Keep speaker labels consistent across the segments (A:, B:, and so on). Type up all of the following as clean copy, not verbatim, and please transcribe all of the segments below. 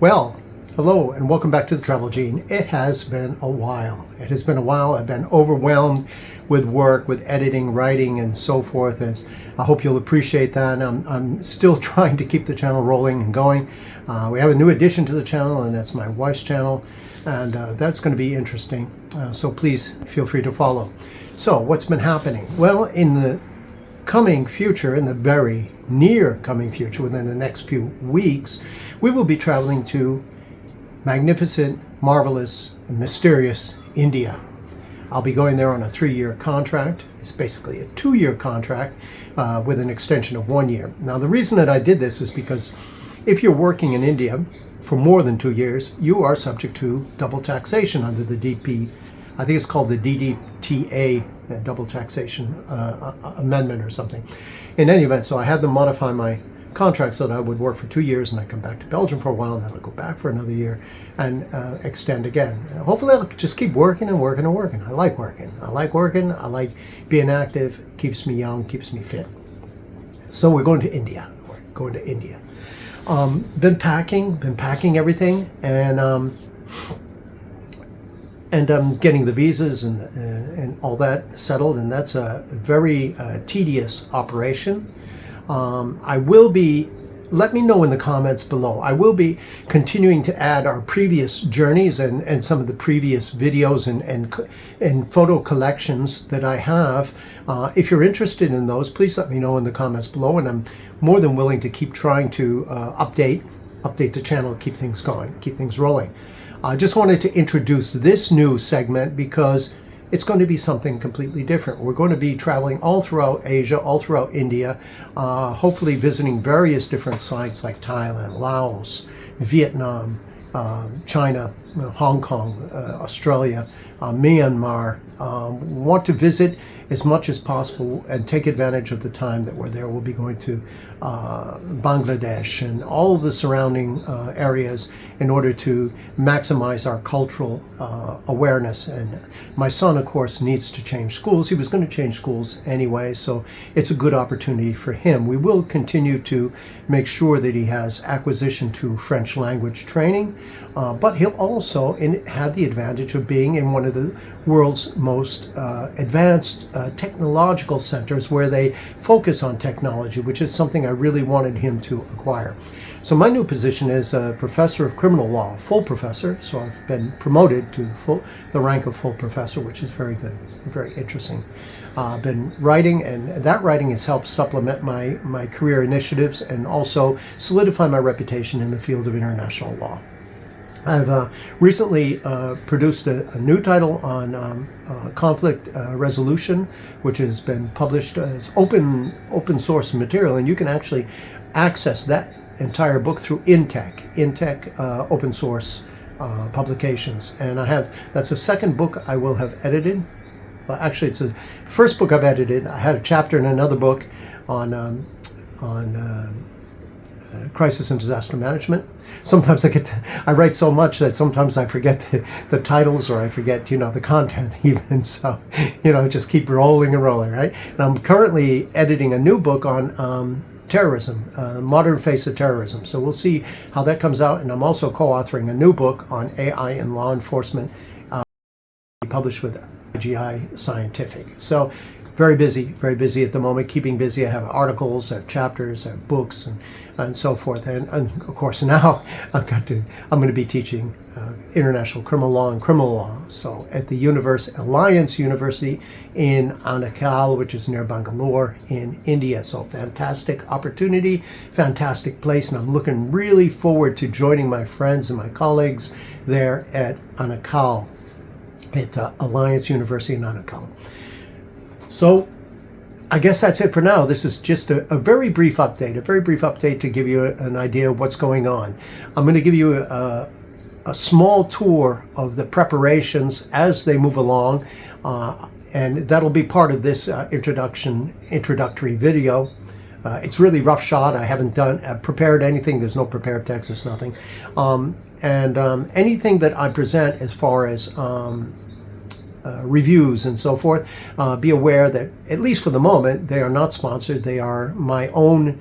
A: Well, hello and welcome back to the Travel Gene. It has been a while. I've been overwhelmed with work, with editing, writing, and so forth. I hope you'll appreciate that. I'm still trying to keep the channel rolling and going. We have a new addition to the channel, and that's my wife's channel, and that's going to be interesting. So please feel free to follow. So what's been happening? Well, in the coming future, in the very near coming future, within the next few weeks, we will be traveling to magnificent, marvelous, and mysterious India. I'll be going there on a 3-year contract. It's basically a 2-year contract with an extension of 1 year. Now, the reason that I did this is because if you're working in India for more than 2 years, you are subject to double taxation under the I think it's called the DDTA, double taxation amendment or something. In any event, so I had them modify my contract so that I would work for 2 years and I'd come back to Belgium for a while, and then I'd go back for another year and extend again. Hopefully I'll just keep working and working and working. I like working. I like being active. It keeps me young, keeps me fit. So we're going to India. Been packing everything, and I'm getting the visas and all that settled, and that's a very tedious operation. Let me know in the comments below. I will be continuing to add our previous journeys and some of the previous videos and photo collections that I have. If you're interested in those, please let me know in the comments below, and I'm more than willing to keep trying to update the channel, keep things going, keep things rolling. I just wanted to introduce this new segment because it's going to be something completely different. We're going to be traveling all throughout Asia, all throughout India, hopefully visiting various different sites like Thailand, Laos, Vietnam, China, Hong Kong, Australia, Myanmar. Want to visit as much as possible and take advantage of the time that we're there. We'll be going to Bangladesh and all the surrounding areas in order to maximize our cultural awareness. And my son, of course, needs to change schools. He was going to change schools anyway, so it's a good opportunity for him. We will continue to make sure that he has acquisition to French language training, but he'll also have the advantage of being in one of the world's most advanced technological centers where they focus on technology, which is something I really wanted him to acquire. So my new position is a professor of criminal law, full professor. So I've been promoted to the rank of full professor, which is very good, very interesting. I've been writing, and that writing has helped supplement my career initiatives and also solidify my reputation in the field of international law. I've recently produced a new title on conflict resolution, which has been published as open source material, and you can actually access that entire book through InTech open source publications. And that's the second book I will have edited. Well, actually, it's the first book I've edited. I had a chapter in another book on crisis and disaster management. Sometimes I write so much that sometimes I forget the titles, or I forget, the content even. So, just keep rolling and rolling, right? And I'm currently editing a new book on terrorism, modern face of terrorism. So we'll see how that comes out. And I'm also co-authoring a new book on AI and law enforcement, published with IGI Scientific. So very busy at the moment, keeping busy. I have articles, I have chapters, I have books, and so forth. And of course now I'm going to be teaching international criminal law and criminal law. So at the Alliance University in Anakal, which is near Bangalore in India. So fantastic opportunity, fantastic place, and I'm looking really forward to joining my friends and my colleagues there at Anakal, at Alliance University in Anakal. So I guess that's it for now. This is just a very brief update to give you an idea of what's going on. I'm going to give you a small tour of the preparations as they move along, and that'll be part of this introductory video. It's really rough shot. I haven't prepared anything. There's no prepared text. There's nothing. Anything that I present as far as reviews and so forth, be aware that, at least for the moment, they are not sponsored. They are my own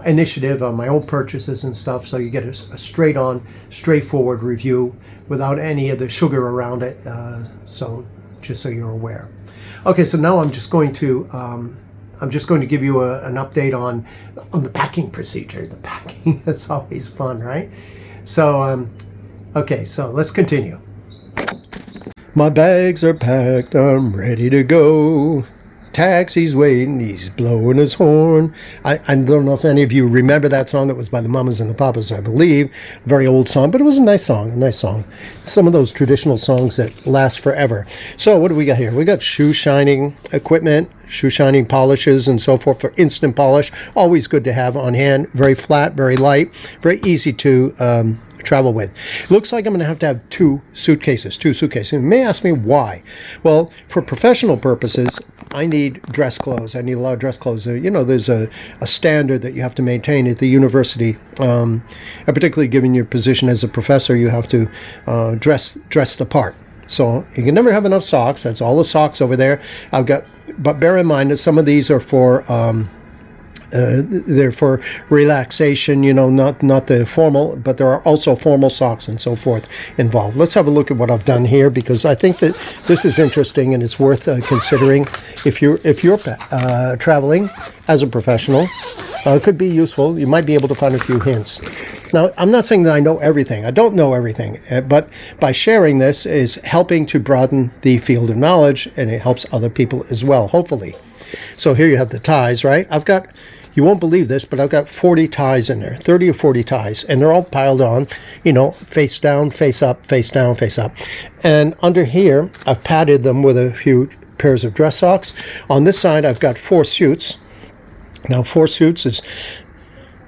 A: initiative on my own purchases and stuff, so you get a straightforward review without any of the sugar around it. So just so you're aware. Okay, so now I'm just going to give you an update on the packing procedure. The packing is always fun, right? So okay, so let's continue. My bags are packed, I'm ready to go. Taxi's waiting, he's blowing his horn. I don't know if any of you remember that song. That was by the Mamas and the Papas, I believe. A very old song, but it was a nice song. Some of those traditional songs that last forever. So what do we got here? We got shoe shining equipment, shoe shining polishes and so forth for instant polish. Always good to have on hand. Very flat, very light, very easy to travel with. Looks like I'm going to have two suitcases. You may ask me why. Well, for professional purposes, I need dress clothes. I need a lot of dress clothes. You know, there's a standard that you have to maintain at the university. And particularly given your position as a professor, you have to dress the part. So you can never have enough socks. That's all the socks over there. But bear in mind that some of these are for they're for relaxation, you know, not the formal, but there are also formal socks and so forth involved. Let's have a look at what I've done here, because I think that this is interesting and it's worth considering if you're traveling as a professional. It could be useful. You might be able to find a few hints. Now, I'm not saying that I know everything. I don't know everything, but by sharing this is helping to broaden the field of knowledge, and it helps other people as well, hopefully. So here you have the ties, right? You won't believe this, but I've got 40 ties in there, 30 or 40 ties, and they're all piled on, you know, face down, face up, face down, face up. And under here, I've padded them with a few pairs of dress socks. On this side, I've got 4 suits. Now, 4 suits is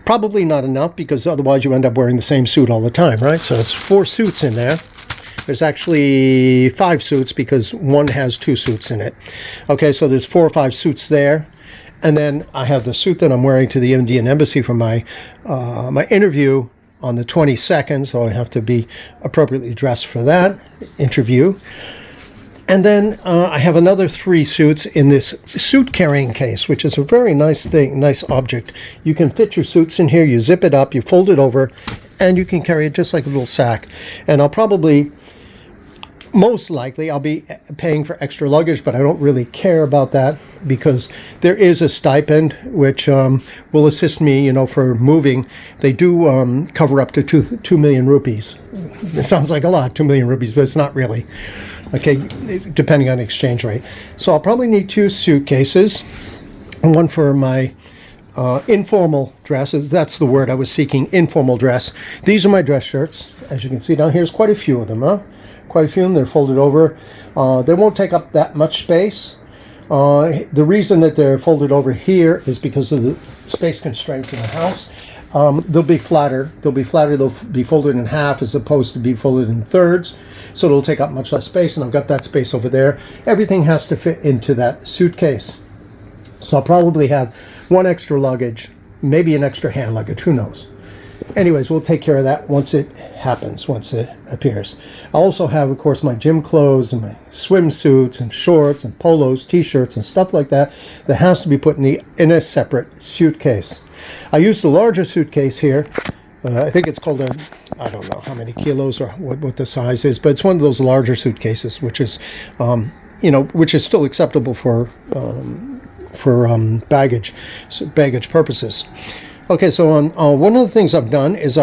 A: probably not enough, because otherwise you end up wearing the same suit all the time, right? So it's 4 suits in there. There's actually 5 suits because one has 2 suits in it. Okay, so there's 4 or 5 suits there. And then I have the suit that I'm wearing to the Indian Embassy for my interview on the 22nd, so I have to be appropriately dressed for that interview. And then I have another 3 suits in this suit carrying case, which is a very nice thing, nice object. You can fit your suits in here, you zip it up, you fold it over, and you can carry it just like a little sack. And most likely I'll be paying for extra luggage, but I don't really care about that, because there is a stipend which will assist me, you know, for moving. They do cover up to 2 million rupees. It sounds like a lot, 2 million rupees, but it's not really. Okay, depending on exchange rate. So I'll probably need 2 suitcases, and one for my informal dresses. That's the word I was seeking, informal dress. These are my dress shirts. As you can see down here, there's quite a few of them, huh? Quite a few of them. They're folded over. They won't take up that much space. The reason that they're folded over here is because of the space constraints in the house. They'll be flatter. They'll be folded in half as opposed to be folded in thirds. So it'll take up much less space, and I've got that space over there. Everything has to fit into that suitcase. So I'll probably have 1 extra luggage, maybe an extra hand luggage, who knows. Anyways, we'll take care of that once it happens, once it appears. I also have, of course, my gym clothes and my swimsuits and shorts and polos, t-shirts and stuff like that has to be put in a separate suitcase. I used a larger suitcase here. I think it's called I don't know how many kilos or what the size is, but it's one of those larger suitcases, which is, which is still acceptable for baggage purposes. Okay, so on one of the things I've done is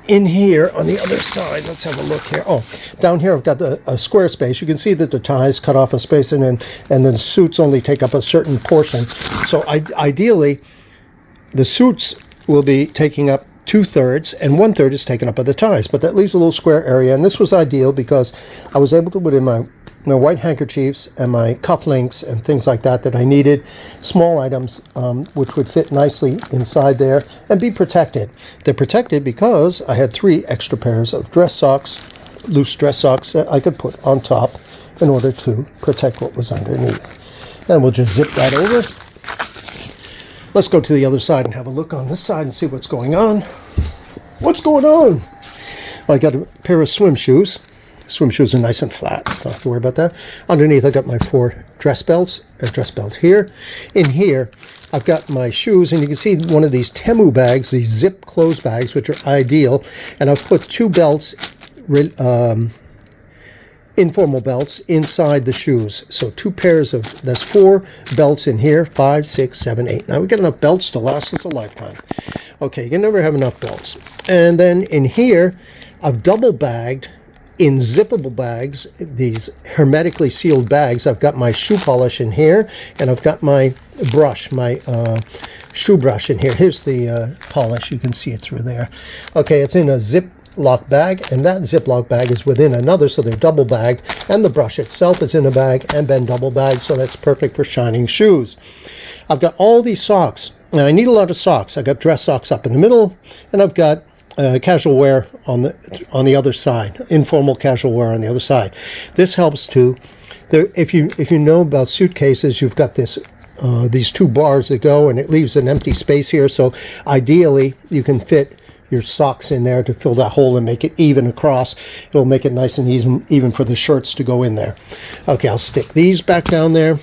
A: in here on the other side, let's have a look here. Oh, down here I've got a square space. You can see that the ties cut off a space, and then the suits only take up a certain portion. So ideally, the suits will be taking up 2/3, and 1/3 is taken up by the ties. But that leaves a little square area, and this was ideal because I was able to put in my white handkerchiefs and my cufflinks and things like that I needed, small items which would fit nicely inside there and be protected. They're protected because I had 3 extra pairs of dress socks, loose dress socks, that I could put on top in order to protect what was underneath. And we'll just zip that over. Let's go to the other side and have a look on this side and see what's going on. What's going on? Well, I got a pair of swim shoes. Swim shoes are nice and flat. Don't have to worry about that. Underneath, I got my 4 dress belts. A dress belt here. In here, I've got my shoes, and you can see one of these Temu bags, these zip closed bags, which are ideal. And I've put 2 belts, informal belts, inside the shoes. So 2 pairs of, that's 4 belts in here, 5, 6, 7, 8. Now we got enough belts to last us a lifetime. Okay, you can never have enough belts. And then in here, I've double bagged in zippable bags, these hermetically sealed bags. I've got my shoe polish in here, and I've got my brush, my shoe brush in here. Here's the polish. You can see it through there. Okay, it's in a Ziploc bag, and that Ziploc bag is within another, so they're double bagged, and the brush itself is in a bag and been double bagged, so that's perfect for shining shoes. I've got all these socks. Now I need a lot of socks. I've got dress socks up in the middle, and I've got casual wear on the other side, informal casual wear on the other side. This helps to, if you know about suitcases, you've got this these 2 bars that go, and it leaves an empty space here. So ideally, you can fit your socks in there to fill that hole and make it even across. It'll make it nice and even for the shirts to go in there. Okay, I'll stick these back down there,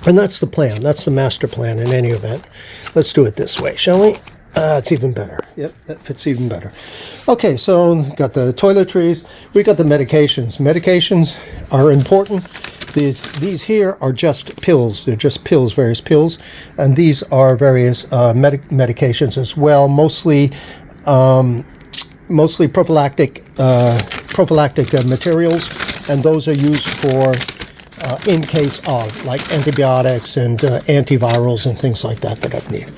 A: and that's the plan. That's the master plan in any event. Let's do it this way, shall we? It's even better. Yep, that fits even better. Okay, so got the toiletries. We got the medications. Medications are important. These here are just pills. They're just pills, various pills, and these are various medications as well. Mostly prophylactic materials, and those are used for in case of, like antibiotics and antivirals and things like that I need.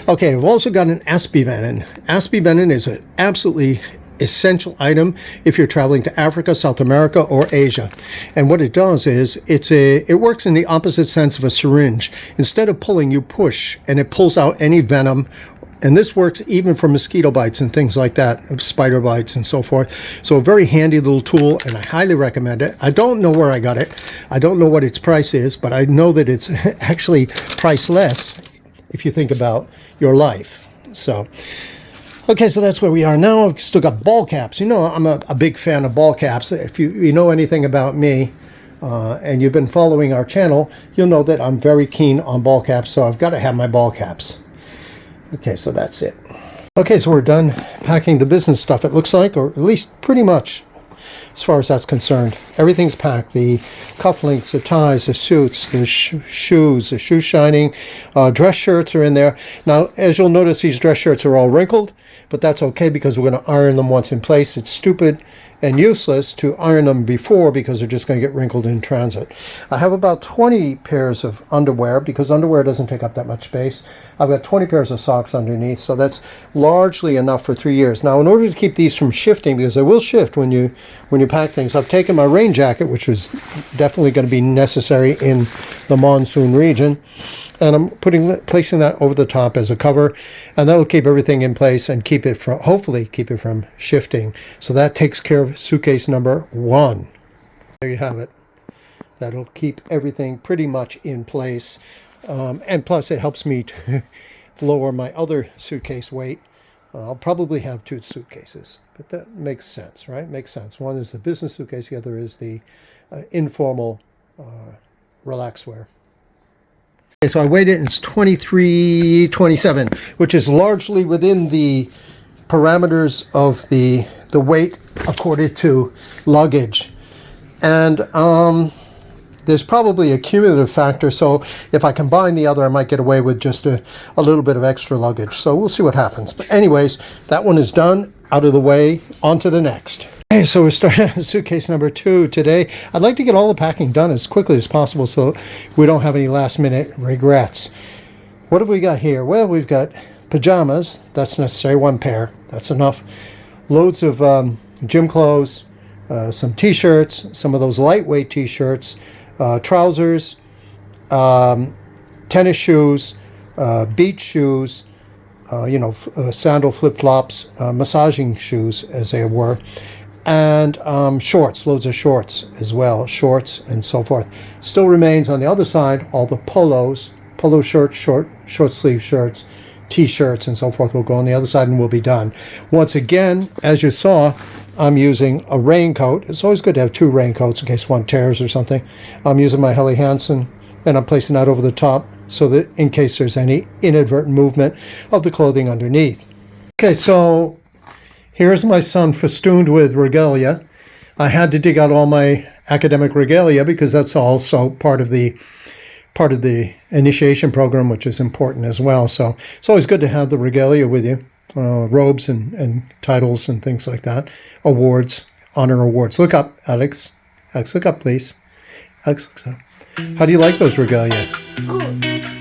A: Okay, we've also got an aspivenin. Aspivenin is an absolutely essential item if you're traveling to Africa, South America, or Asia. And what it does is it works in the opposite sense of a syringe. Instead of pulling, you push, and it pulls out any venom. And this works even for mosquito bites and things like that, spider bites and so forth. So a very handy little tool, and I highly recommend it. I don't know where I got it. I don't know what its price is, but I know that it's actually priceless if you think about your life. So, okay, so that's where we are now. I've still got ball caps. You know, I'm a big fan of ball caps. If you know anything about me, and you've been following our channel, you'll know that I'm very keen on ball caps, so I've got to have my ball caps. Okay, so that's it. Okay, so we're done packing the business stuff, it looks like, or at least pretty much as far as that's concerned. Everything's packed. The cufflinks, the ties, the suits, the shoes, the shoe shining, dress shirts are in there. Now, as you'll notice, these dress shirts are all wrinkled, but that's okay because we're going to iron them once in place. It's stupid and useless to iron them before because they're just going to get wrinkled in transit. I have about 20 pairs of underwear because underwear doesn't take up that much space. I've got 20 pairs of socks underneath, so that's largely enough for 3 years. Now, in order to keep these from shifting, because they will shift when you pack things, I've taken my rain jacket, which was definitely going to be necessary in the monsoon region, and I'm placing that over the top as a cover, and that'll keep everything in place and hopefully keep it from shifting. So that takes care of suitcase number 1. There you have it. That'll keep everything pretty much in place, and plus it helps me to lower my other suitcase weight. I'll probably have 2 suitcases, but that makes sense, right? Makes sense. One is the business suitcase, the other is the informal relax wear. Okay, so I weighed it, and it's 23.27, which is largely within the parameters of the weight according to luggage. And there's probably a cumulative factor, so if I combine the other, I might get away with just a little bit of extra luggage. So we'll see what happens. But anyways, that one is done, out of the way, on to the next. Okay, so we're starting on suitcase number 2 today. I'd like to get all the packing done as quickly as possible so we don't have any last minute regrets. What have we got here? Well, we've got pajamas. That's necessary, 1 pair. That's enough. Loads of gym clothes, some t-shirts, some of those lightweight t-shirts, trousers, tennis shoes, beach shoes, sandal flip-flops, massaging shoes as they were, and shorts, loads of shorts as well, shorts and so forth. Still remains on the other side all the polo shirts, short sleeve shirts, t-shirts and so forth will go on the other side and we'll be done. Once again, as you saw, I'm using a raincoat. It's always good to have 2 raincoats in case one tears or something. I'm using my Helly Hansen, and I'm placing that over the top so that in case there's any inadvertent movement of the clothing underneath. Okay, so here's my son festooned with regalia. I had to dig out all my academic regalia because that's also part of the initiation program, which is important as well. So it's always good to have the regalia with you, robes and titles and things like that, awards, honor awards. Look up, Alex. Alex, look up, please. Alex, look up. How do you like those regalia?
B: Good.